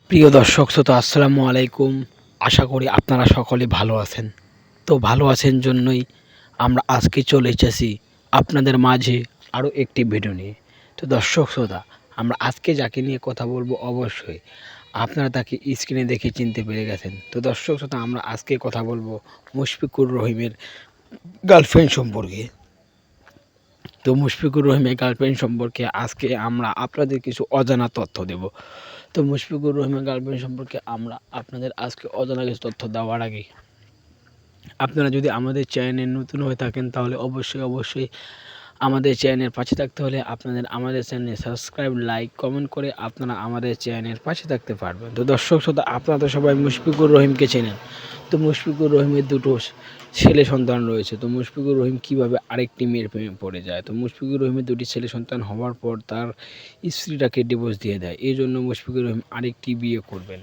প্রিয় দর্শক শ্রোতা আসসালামু আলাইকুম। আশা করি আপনারা সকলে ভালো আছেন। তো ভালো আছেন জন্যই আমরা আজকে চলে এসেছি আপনাদের মাঝে আরও একটি ভিডিও নিয়ে। তো দর্শক শ্রোতা, আমরা আজকে যাকে নিয়ে কথা বলবো অবশ্যই আপনারা তাকে স্ক্রিনে দেখে চিনতে পেরে গেছেন। তো দর্শক শ্রোতা, আমরা আজকে কথা বলবো মুশফিকুর রহিমের গার্লফ্রেন্ড সম্পর্কে। তো মুশফিকুর রহিমের গার্লফ্রেন্ড সম্পর্কে আজকে আমরা আপনাদের কিছু অজানা তথ্য দেব। তো মুশফিকুর রহিমের গার্লফ্রেন্ড সম্পর্কে আমরা আপনাদের আজকে অজানা কিছু তথ্য দেওয়ার আগে আপনারা যদি আমাদের চ্যানেলে নতুন হয়ে থাকেন তাহলে অবশ্যই আমাদের চ্যানেলের পাশে থাকতে হলে আপনাদের আমাদের চ্যানেলে সাবস্ক্রাইব, লাইক, কমেন্ট করে আপনারা আমাদের চ্যানেলের পাশে থাকতে পারবেন। তো দর্শক শ্রোতা, আপনারা তো সবাই মুশফিকুর রহিমকে চেনেন। তো মুশফিকুর রহিমের দুটো ছেলে সন্তান রয়েছে। তো মুশফিকুর রহিম কীভাবে আরেকটি মেয়ের প্রেমে পড়ে যায়। তো মুশফিকুর রহিমের দুটি ছেলে সন্তান হওয়ার পর তার স্ত্রীটাকে ডিভোর্স দিয়ে দেয়। এই জন্য মুশফিকুর রহিম আরেকটি বিয়ে করবেন।